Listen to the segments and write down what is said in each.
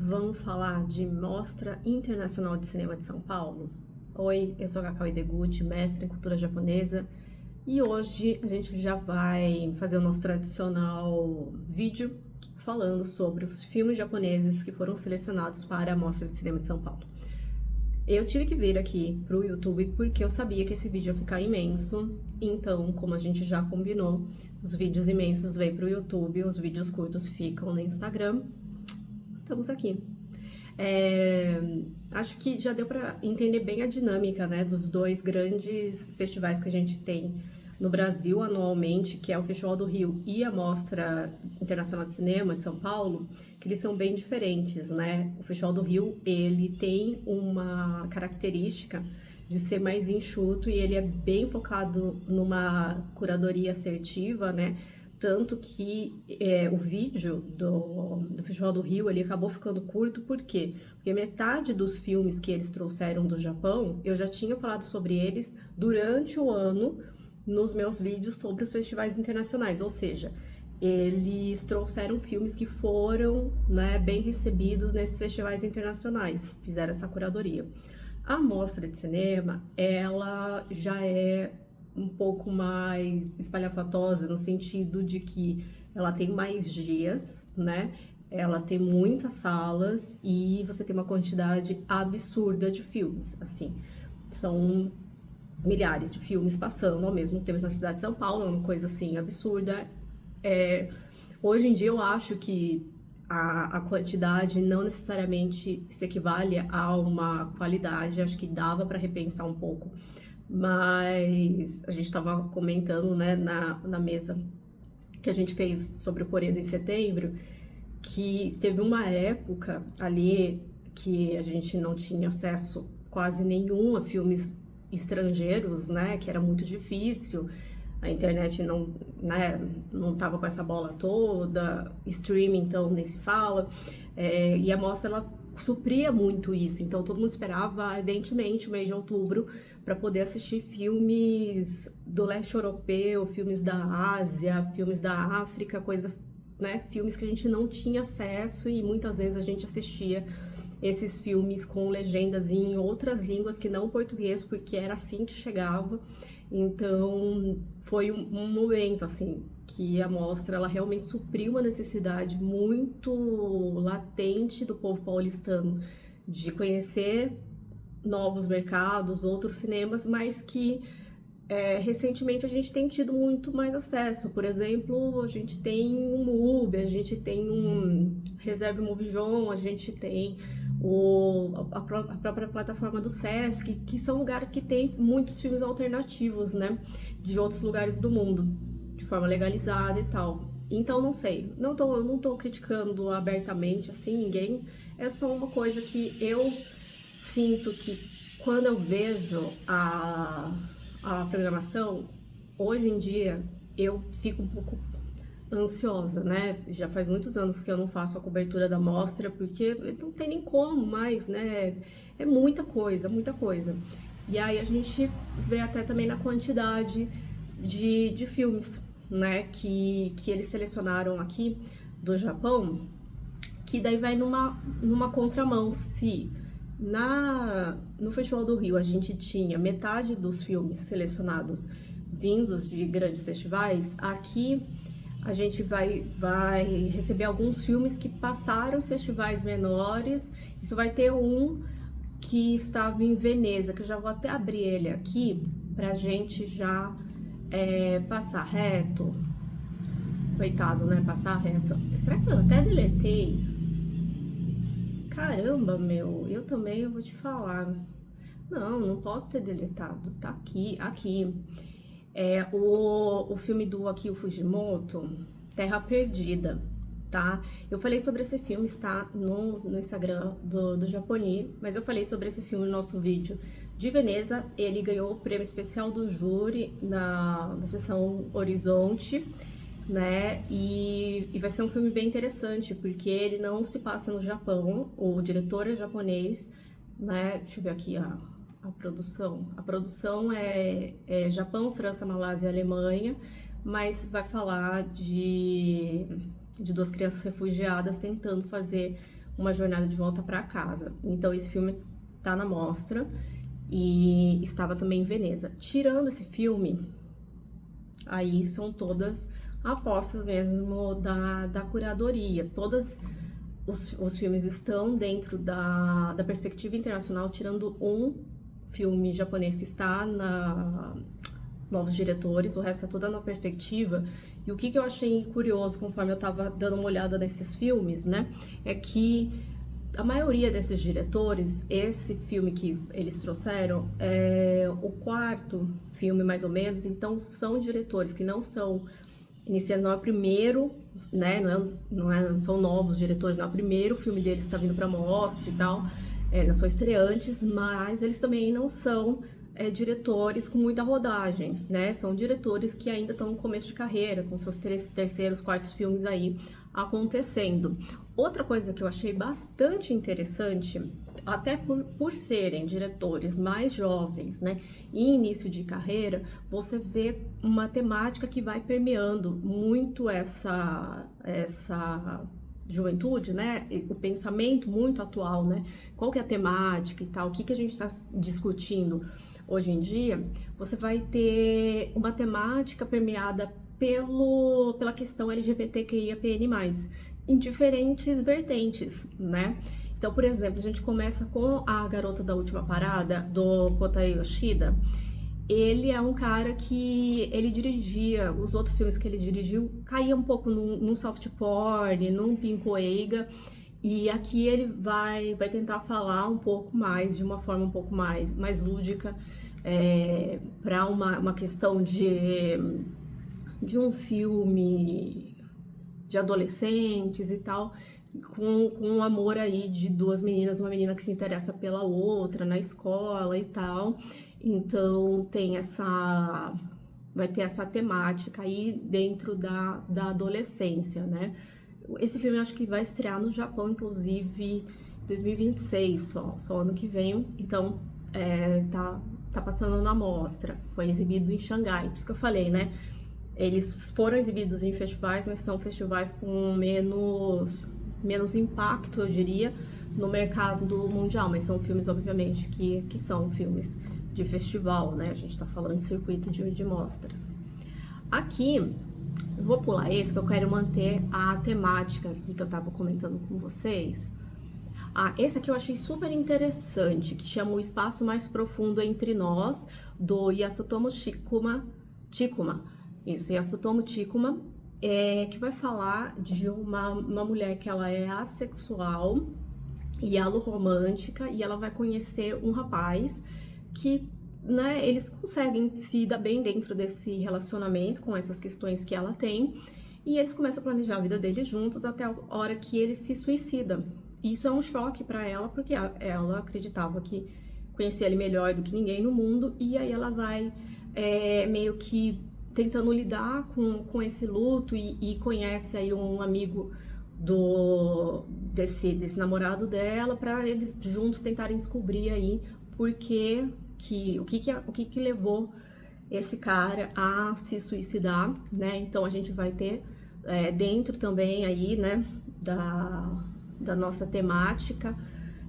Vamos falar de Mostra Internacional de Cinema de São Paulo? Oi, eu sou a Cacau Ideguchi, mestre em cultura japonesa, e hoje a gente já vai fazer o nosso tradicional vídeo falando sobre os filmes japoneses que foram selecionados para a Mostra de Cinema de São Paulo. Eu tive que vir aqui pro YouTube porque eu sabia que esse vídeo ia ficar imenso, então, como a gente já combinou, os vídeos imensos vêm pro YouTube, os vídeos curtos ficam no Instagram. Estamos aqui. Acho que já deu para entender bem a dinâmica, né, dos dois grandes festivais que a gente tem no Brasil anualmente, que é o Festival do Rio e a Mostra Internacional de Cinema de São Paulo, que eles são bem diferentes, né? O Festival do Rio, ele tem uma característica de ser mais enxuto e ele é bem focado numa curadoria assertiva, né? Tanto que o vídeo do Festival do Rio, ele acabou ficando curto, por quê? Porque metade dos filmes que eles trouxeram do Japão, eu já tinha falado sobre eles durante o ano nos meus vídeos sobre os festivais internacionais, ou seja, eles trouxeram filmes que foram, né, bem recebidos nesses festivais internacionais, fizeram essa curadoria. A Mostra de Cinema, ela já é um pouco mais espalhafatosa no sentido de que ela tem mais dias, né? Ela tem muitas salas e você tem uma quantidade absurda de filmes, assim. São milhares de filmes passando ao mesmo tempo na cidade de São Paulo, é uma coisa assim absurda. Hoje em dia eu acho que a quantidade não necessariamente se equivale a uma qualidade, acho que dava para repensar um pouco. Mas a gente estava comentando, né, na mesa que a gente fez sobre o Coreano em setembro, que teve uma época ali que a gente não tinha acesso quase nenhum a filmes estrangeiros, né, que era muito difícil, a internet não, né, não tava com essa bola toda, streaming então nem se fala, e a mostra ela supria muito isso, então todo mundo esperava ardentemente o mês de outubro para poder assistir filmes do leste europeu, filmes da Ásia, filmes da África, coisa, né, filmes que a gente não tinha acesso e muitas vezes a gente assistia esses filmes com legendas em outras línguas que não o português, porque era assim que chegava. Então foi um momento assim que a mostra ela realmente supriu uma necessidade muito latente do povo paulistano de conhecer novos mercados, outros cinemas, mas que recentemente a gente tem tido muito mais acesso. Por exemplo, a gente tem um MUBI, a gente tem um Reserve Movision, a gente tem a própria plataforma do Sesc, que são lugares que tem muitos filmes alternativos, né, de outros lugares do mundo, de forma legalizada e tal. Então, não sei, não tô criticando abertamente, assim, ninguém, é só uma coisa que eu sinto que quando eu vejo a programação, hoje em dia, eu fico um pouco ansiosa, né? Já faz muitos anos que eu não faço a cobertura da mostra, porque não tem nem como mais, né? É muita coisa, muita coisa. E aí a gente vê até também na quantidade de filmes, né? Que eles selecionaram aqui do Japão, que daí vai numa contramão. Se no Festival do Rio a gente tinha metade dos filmes selecionados vindos de grandes festivais, aqui a gente vai receber alguns filmes que passaram em festivais menores. Isso vai ter um que estava em Veneza, que eu já vou até abrir ele aqui pra gente já passar reto. Coitado, né? Passar reto. Será que eu até deletei? Caramba, meu, eu também eu vou te falar. Não posso ter deletado. Tá aqui. O filme do Akio Fujimoto, Terra Perdida, tá? Eu falei sobre esse filme, está no Instagram do Japoni, mas eu falei sobre esse filme no nosso vídeo de Veneza. Ele ganhou o prêmio especial do júri na sessão Horizonte, né? E vai ser um filme bem interessante, porque ele não se passa no Japão, o diretor é japonês, né? Deixa eu ver aqui a produção. A produção é Japão, França, Malásia e Alemanha, mas vai falar de duas crianças refugiadas tentando fazer Uma Jornada de Volta para Casa. Então esse filme tá na mostra e estava também em Veneza. Tirando esse filme, aí são todas apostas mesmo da curadoria. Todos os filmes estão dentro da perspectiva internacional, tirando um filme japonês que está na Novos Diretores, o resto é toda na perspectiva. E o que eu achei curioso, conforme eu tava dando uma olhada nesses filmes, né, é que a maioria desses diretores, esse filme que eles trouxeram é o quarto filme, mais ou menos, então são diretores que não são iniciando, não é o primeiro, né, não são novos diretores, não é o primeiro filme deles que está vindo para mostra e tal, não são estreantes, mas eles também não são diretores com muitas rodagens, né? São diretores que ainda estão no começo de carreira, com seus terceiros, quartos filmes aí acontecendo. Outra coisa que eu achei bastante interessante, até por serem diretores mais jovens, né, e início de carreira, você vê uma temática que vai permeando muito essa juventude, né, o pensamento muito atual, né, qual que é a temática e tal, o que a gente está discutindo hoje em dia. Você vai ter uma temática permeada pela questão LGBTQIAPN+, em diferentes vertentes, né? Então, por exemplo, a gente começa com A Garota da Última Parada, do Kotei Yoshida. Ele é um cara que ele dirigia, os outros filmes que ele dirigiu caía um pouco num soft porn, num pincoeiga, e aqui ele vai tentar falar um pouco mais, de uma forma um pouco mais lúdica, para uma questão de um filme de adolescentes e tal, com um amor aí de duas meninas, uma menina que se interessa pela outra na escola e tal. Então vai ter essa temática aí dentro da adolescência, né? Esse filme eu acho que vai estrear no Japão, inclusive, 2026 só ano que vem. Então, tá passando na mostra. Foi exibido em Xangai, por isso que eu falei, né? Eles foram exibidos em festivais, mas são festivais com menos impacto, eu diria, no mercado mundial. Mas são filmes, obviamente, que são filmes de festival, né? A gente tá falando de circuito de mostras. Aqui, eu vou pular esse, que eu quero manter a temática aqui que eu tava comentando com vocês. Esse aqui eu achei super interessante, que chama O Espaço Mais Profundo Entre Nós, do Yasutomo Chikuma. Isso, Yasutomo Chikuma, que vai falar de uma mulher que ela é assexual e alorromântica, e ela vai conhecer um rapaz que, né, eles conseguem se dar bem dentro desse relacionamento, com essas questões que ela tem, e eles começam a planejar a vida deles juntos até a hora que ele se suicida. Isso é um choque para ela, porque ela acreditava que conhecia ele melhor do que ninguém no mundo, e aí ela vai meio que tentando lidar com esse luto e conhece aí um amigo desse namorado dela, para eles juntos tentarem descobrir aí o que levou esse cara a se suicidar, né? Então a gente vai ter dentro também aí, né, da nossa temática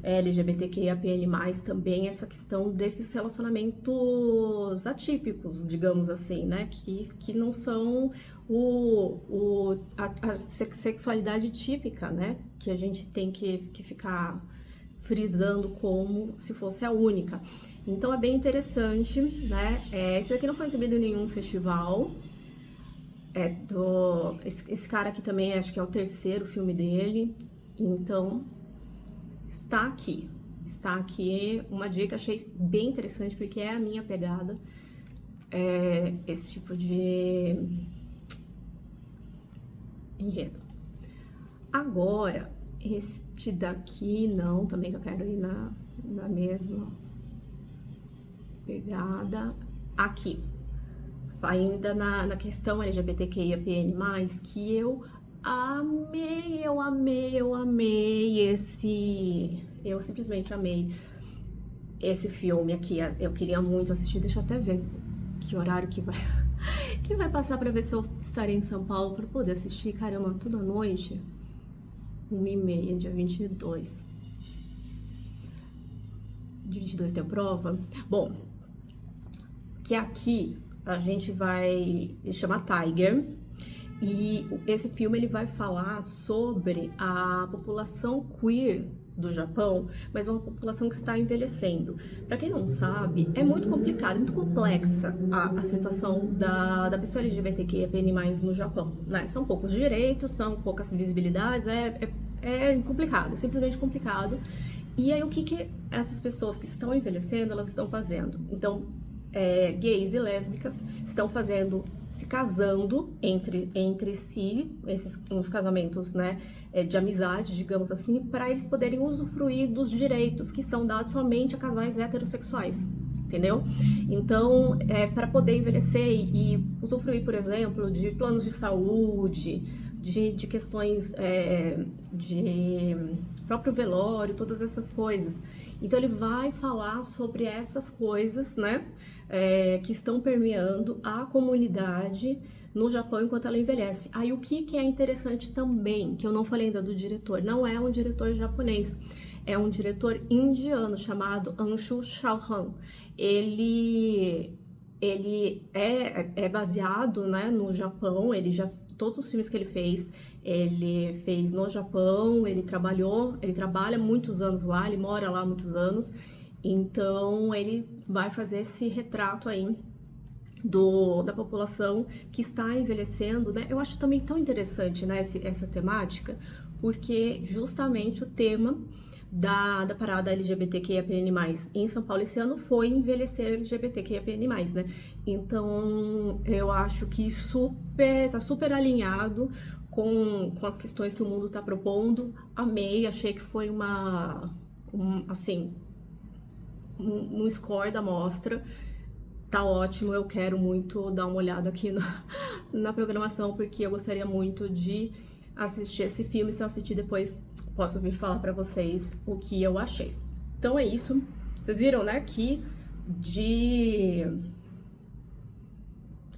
LGBTQIAPN+, também essa questão desses relacionamentos atípicos, digamos assim, né, que não são a sexualidade típica, né, que a gente tem que ficar frisando como se fosse a única. Então é bem interessante, né, esse daqui não foi exibido em nenhum festival, esse cara aqui também acho que é o terceiro filme dele, então está aqui uma dica, achei bem interessante, porque é a minha pegada, esse tipo de enredo. Agora, este daqui não, também que eu quero ir na mesma pegada, aqui, ainda na questão LGBTQIAPN+, que eu amei eu simplesmente amei esse filme aqui. Eu queria muito assistir, deixa eu até ver que horário que vai passar, pra ver se eu estarei em São Paulo pra poder assistir. Caramba, tudo à noite. 1h30, dia 22. Dia 22 tem a prova? Bom, que aqui a gente vai... chama Tiger. E esse filme ele vai falar sobre a população queer do Japão, mas é uma população que está envelhecendo. Para quem não sabe, é muito complicado, muito complexa a situação da pessoa LGBTQIA+ no Japão, né? São poucos direitos, são poucas visibilidades, é complicado, é simplesmente complicado. E aí o que essas pessoas que estão envelhecendo, elas estão fazendo? Então, gays e lésbicas estão se casando entre si, uns casamentos, né, de amizade, digamos assim, para eles poderem usufruir dos direitos que são dados somente a casais heterossexuais, entendeu? Então, para poder envelhecer e usufruir, por exemplo, de planos de saúde, de questões de próprio velório, todas essas coisas. Então ele vai falar sobre essas coisas, né, que estão permeando a comunidade no Japão enquanto ela envelhece. Aí o que é interessante também, que eu não falei ainda do diretor, não é um diretor japonês, é um diretor indiano chamado Anshu Chauhan. Ele é baseado, né, no Japão. Todos os filmes que ele fez no Japão. Ele trabalha muitos anos lá, ele mora lá há muitos anos, então ele vai fazer esse retrato aí da população que está envelhecendo, né? Eu acho também tão interessante, né, essa temática, porque justamente o tema da parada LGBTQIA+ em São Paulo esse ano foi envelhecer LGBTQIA+, né? Então, eu acho que tá super alinhado com as questões que o mundo tá propondo. Amei, achei que foi um score da mostra. Tá ótimo, eu quero muito dar uma olhada aqui na programação, porque eu gostaria muito de assistir esse filme. Se eu assistir depois, posso vir falar pra vocês o que eu achei. Então é isso. Vocês viram, né, que de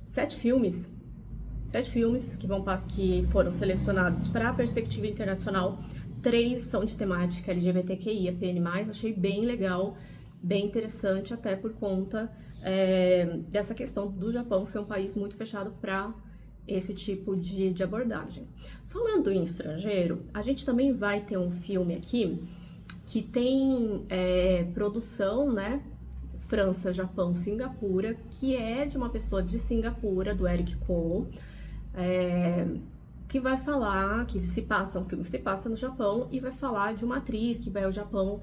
7 filmes que foram selecionados para a perspectiva internacional, 3 são de temática LGBTQIA+. Achei bem legal, bem interessante, até por conta dessa questão do Japão ser um país muito fechado para esse tipo de abordagem. Falando em estrangeiro, a gente também vai ter um filme aqui que tem produção, né, França, Japão, Singapura, que é de uma pessoa de Singapura, do Eric Cole, que vai falar, um filme que se passa no Japão, e vai falar de uma atriz que vai ao Japão,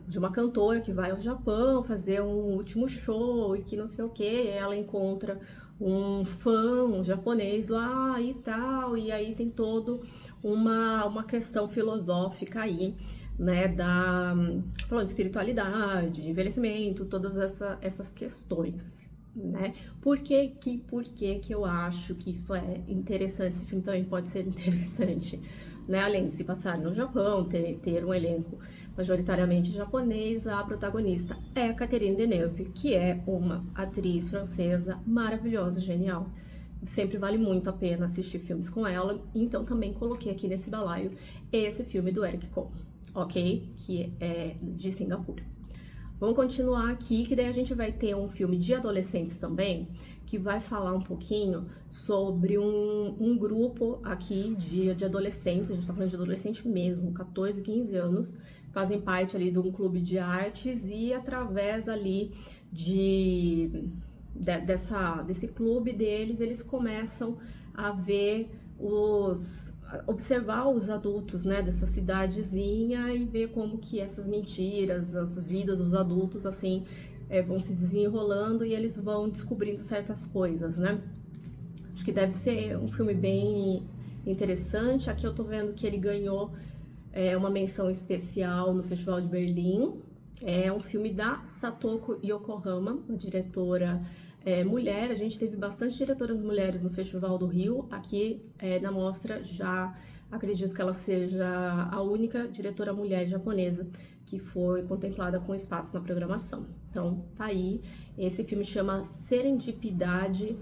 de uma cantora que vai ao Japão fazer um último show e que não sei o que, ela encontra um fã, um japonês lá e tal, e aí tem todo uma questão filosófica aí, né, falando de espiritualidade, de envelhecimento, todas essas questões, né? Por que eu acho que isso é interessante? Esse filme também pode ser interessante, né? Além de se passar no Japão, ter um elenco majoritariamente japonês, a protagonista é a Catherine Deneuve, que é uma atriz francesa maravilhosa, genial. Sempre vale muito a pena assistir filmes com ela, então também coloquei aqui nesse balaio esse filme do Eric Cole, ok? Que é de Singapura. Vamos continuar aqui, que daí a gente vai ter um filme de adolescentes também, que vai falar um pouquinho sobre um grupo aqui de adolescentes, a gente tá falando de adolescente mesmo, 14, 15 anos, fazem parte ali de um clube de artes e através ali desse clube deles, eles começam a ver observar os adultos, né, dessa cidadezinha e ver como que essas mentiras, as vidas dos adultos, assim, vão se desenrolando e eles vão descobrindo certas coisas, né? Acho que deve ser um filme bem interessante. Aqui eu tô vendo que ele ganhou uma menção especial no Festival de Berlim. É um filme da Satoko Yokohama, uma diretora mulher. A gente teve bastante diretoras mulheres no Festival do Rio. Aqui na mostra já acredito que ela seja a única diretora mulher japonesa que foi contemplada com espaço na programação. Então tá aí, esse filme chama Serendipidade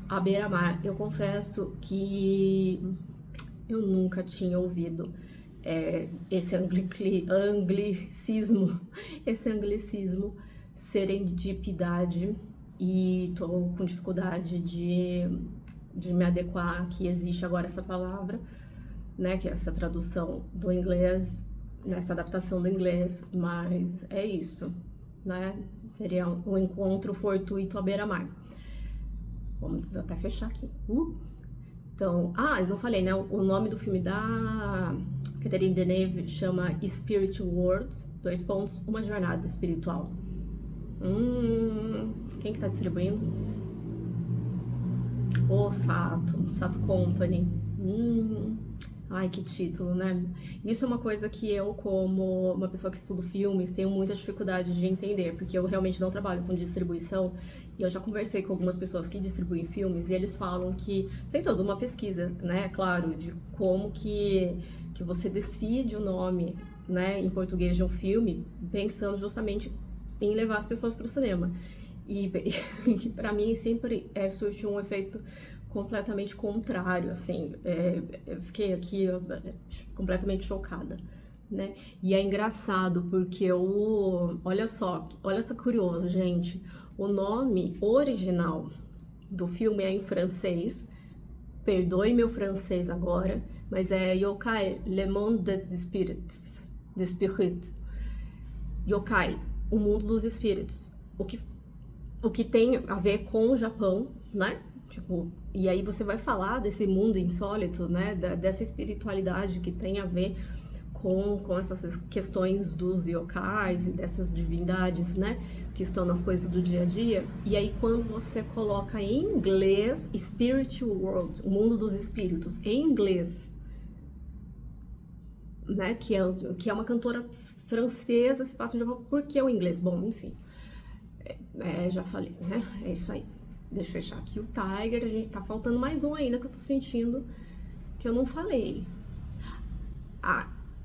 à Beira-Mar. Eu confesso que eu nunca tinha ouvido esse anglicismo, serendipidade, e tô com dificuldade de me adequar que existe agora essa palavra, né, que é essa tradução do inglês, nessa adaptação do inglês, mas é isso, né, seria um encontro fortuito à beira-mar. Vamos até fechar aqui. Então, eu não falei, né, o nome do filme da Catherine Deneuve chama Spirit World, uma jornada espiritual. Quem que tá distribuindo? O Sato Company. Ai, que título, né? Isso é uma coisa que eu, como uma pessoa que estuda filmes, tenho muita dificuldade de entender, porque eu realmente não trabalho com distribuição, e eu já conversei com algumas pessoas que distribuem filmes, e eles falam que tem toda uma pesquisa, né, claro, de como que você decide o nome, né, em português de um filme, pensando justamente em levar as pessoas para o cinema. E para mim sempre surte um efeito completamente contrário, assim, eu fiquei aqui completamente chocada, né? E é engraçado porque olha só curioso, gente, o nome original do filme é em francês, perdoe meu francês agora, mas é Yokai, Le Monde des Spirits, Yokai, o mundo dos espíritos, o que tem a ver com o Japão, né? Tipo, e aí você vai falar desse mundo insólito, né? Dessa espiritualidade que tem a ver com essas questões dos yokais e dessas divindades, né? Que estão nas coisas do dia a dia. E aí quando você coloca em inglês Spirit World, o mundo dos espíritos, em inglês, né? Que é uma cantora francesa, se passa no Japão. Por que o inglês? Bom, enfim. Já falei, né? É isso aí. Deixa eu fechar aqui o Tiger. A gente tá faltando mais um ainda que eu tô sentindo que eu não falei.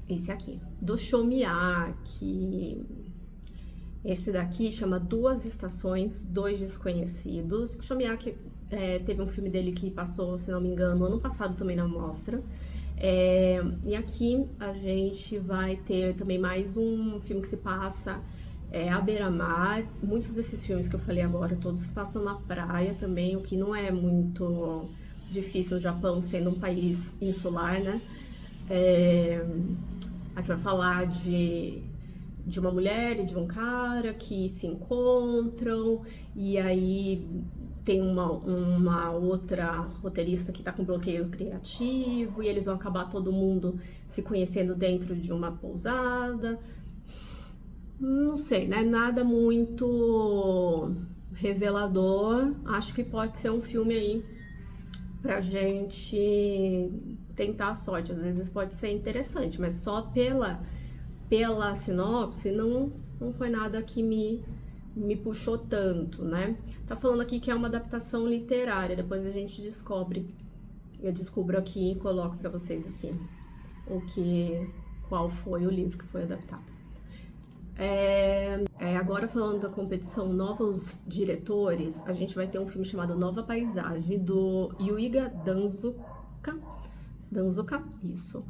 Esse aqui, do Chomiak. Esse daqui chama Duas Estações, Dois Desconhecidos. O Chomiak teve um filme dele que passou, se não me engano, ano passado também na mostra. E aqui a gente vai ter também mais um filme que se passa à beira-mar. Muitos desses filmes que eu falei agora, todos se passam na praia também, o que não é muito difícil no Japão, sendo um país insular, né? Aqui vai falar de uma mulher e de um cara que se encontram, e aí tem uma outra roteirista que tá com bloqueio criativo, e eles vão acabar todo mundo se conhecendo dentro de uma pousada. Não sei, né? Nada muito revelador. Acho que pode ser um filme aí pra gente tentar a sorte. Às vezes pode ser interessante, mas só pela sinopse não foi nada que me puxou tanto, né? Tá falando aqui que é uma adaptação literária, depois a gente descobre. Eu descubro aqui e coloco pra vocês aqui qual foi o livro que foi adaptado. Agora falando da competição Novos Diretores, a gente vai ter um filme chamado Nova Paisagem, do Yuiga Danzuka, isso,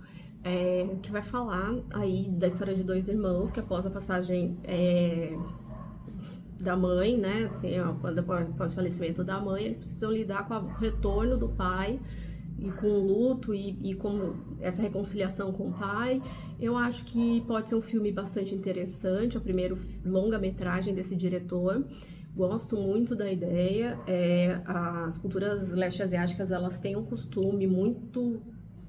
que vai falar aí da história de dois irmãos que após a passagem da mãe, né, assim, após o falecimento da mãe, eles precisam lidar com o retorno do pai e com o luto e com essa reconciliação com o pai. Eu acho que pode ser um filme bastante interessante, é o primeiro longa-metragem desse diretor. Gosto muito da ideia. As culturas leste-asiáticas, elas têm um costume muito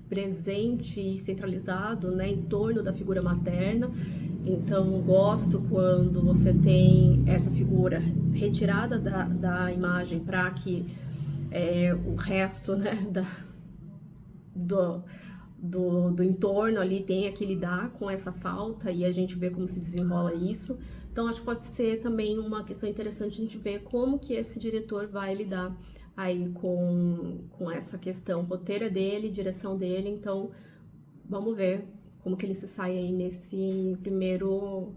presente e centralizado, né, em torno da figura materna. Então, gosto quando você tem essa figura retirada da imagem para que o resto, né, do entorno ali tenha que lidar com essa falta, e a gente vê como se desenrola isso. Então acho que pode ser também uma questão interessante a gente ver como que esse diretor vai lidar aí com essa questão. O roteiro é dele, direção dele, então vamos ver como que ele se sai aí nesse primeiro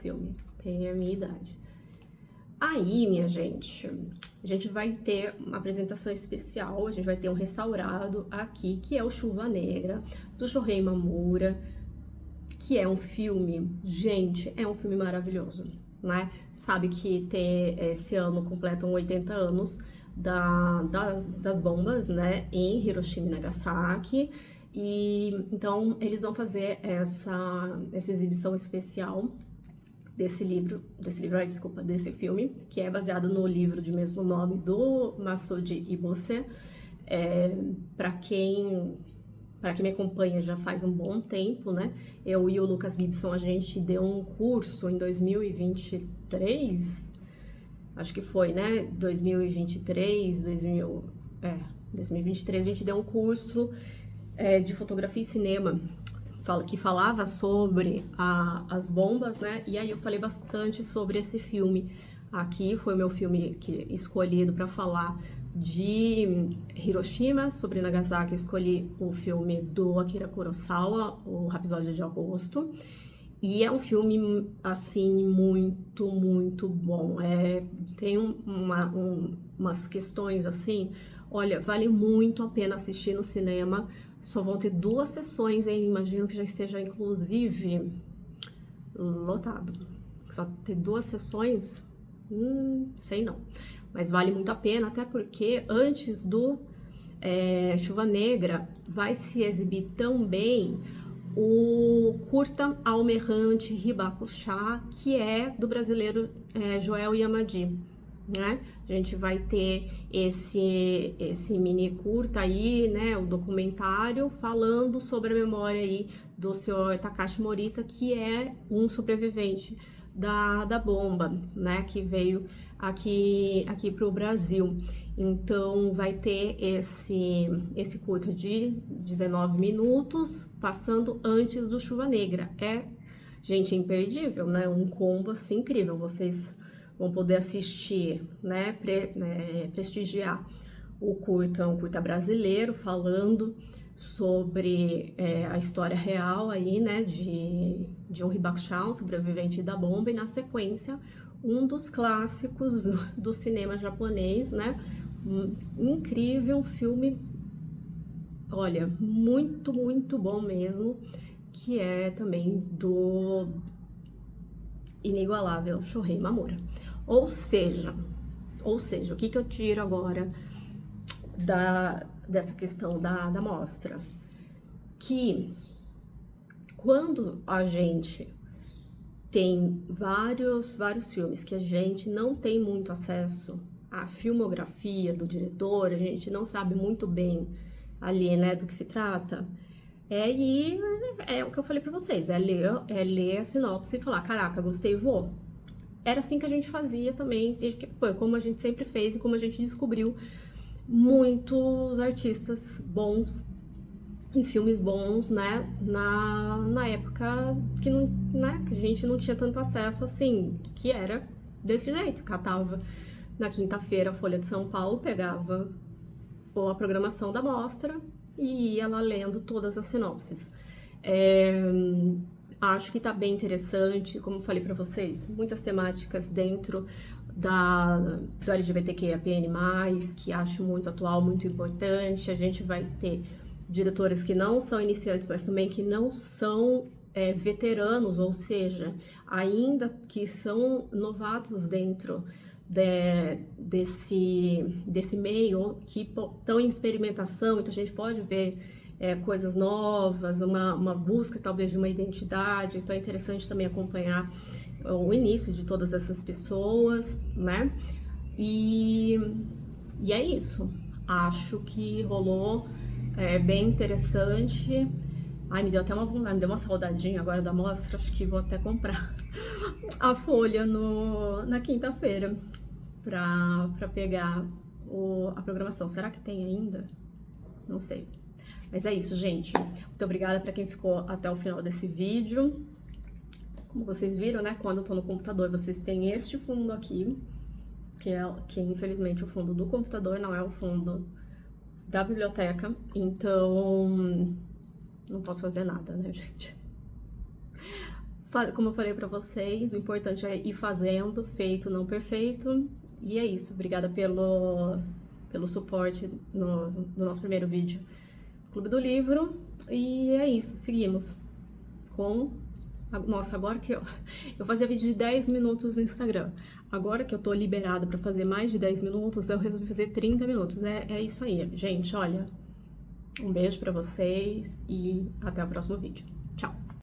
filme. Tem a minha idade. Aí, minha gente, a gente vai ter uma apresentação especial, a gente vai ter um restaurado aqui, que é o Chuva Negra, do Shohei Mamura, que é um filme, gente, é um filme maravilhoso, né? Sabe que esse ano completam 80 anos das bombas, né, em Hiroshima e Nagasaki, e então eles vão fazer essa exibição especial desse filme, que é baseado no livro de mesmo nome do Masudi Ibose. Para quem me acompanha já faz um bom tempo, né? Eu e o Lucas Gibson, a gente deu um curso em 2023, acho que foi, né? 2023, 2023, a gente deu um curso de fotografia e cinema, que falava sobre as bombas, né? E aí eu falei bastante sobre esse filme. Aqui foi o meu filme escolhido para falar de Hiroshima. Sobre Nagasaki eu escolhi o filme do Akira Kurosawa, o Rapsódia de Agosto. E é um filme, assim, muito, muito bom. Tem umas questões, assim, olha, vale muito a pena assistir no cinema. Só vão ter 2 sessões, hein? Imagino que já esteja, inclusive, lotado. Só ter 2 sessões? Sei não. Mas vale muito a pena, até porque antes do Chuva Negra vai se exibir também o curta Alma Errante Hibakusha, que é do brasileiro Joel Yamadi, né? A gente vai ter esse mini curta aí, né, o documentário falando sobre a memória aí do senhor Takashi Morita, que é um sobrevivente da bomba, né, que veio aqui para o Brasil. Então vai ter esse curta de 19 minutos, passando antes do Chuva Negra. Gente, imperdível, né? Um combo assim incrível. Vocês vão poder assistir, né? Prestigiar um curta brasileiro falando sobre a história real aí, né? De um Hibakusha, um sobrevivente da bomba, e na sequência um dos clássicos do cinema japonês, né? Incrível filme, olha, muito, muito bom mesmo, que é também do inigualável Shohei Mamura. Ou seja, o que eu tiro agora dessa questão da mostra? Que quando a gente tem vários filmes que a gente não tem muito acesso à filmografia do diretor, a gente não sabe muito bem ali, né, do que se trata, e é o que eu falei pra vocês, ler a sinopse e falar, caraca, gostei, vou. Era assim que a gente fazia também, foi como a gente sempre fez e como a gente descobriu muitos artistas bons em filmes bons, né, na época que, não, né, que a gente não tinha tanto acesso assim, que era desse jeito, catava na quinta-feira a Folha de São Paulo, pegava a programação da mostra e ia lá lendo todas as sinopses. Acho que tá bem interessante, como eu falei pra vocês, muitas temáticas dentro do LGBTQIAPN+, que acho muito atual, muito importante. A gente vai ter diretores que não são iniciantes, mas também que não são veteranos, ou seja, ainda que são novatos dentro desse meio, que estão em experimentação. Então a gente pode ver coisas novas, uma busca talvez de uma identidade. Então é interessante também acompanhar o início de todas essas pessoas, né? E é isso. Acho que rolou bem interessante. Ai, me deu até me deu uma saudadinha agora da mostra. Acho que vou até comprar a Folha na quinta-feira pra pegar a programação. Será que tem ainda? Não sei. Mas é isso, gente. Muito obrigada para quem ficou até o final desse vídeo. Como vocês viram, né? Quando eu tô no computador, vocês têm este fundo aqui, que infelizmente o fundo do computador, não é o fundo da biblioteca. Então, não posso fazer nada, né, gente? Como eu falei pra vocês, o importante é ir fazendo, feito, não perfeito. E é isso. Obrigada pelo suporte no nosso primeiro vídeo do Clube do Livro. E é isso, seguimos com... Nossa, agora que eu fazia vídeo de 10 minutos no Instagram. Agora que eu tô liberada pra fazer mais de 10 minutos, eu resolvi fazer 30 minutos. É isso aí, gente. Olha, um beijo pra vocês e até o próximo vídeo.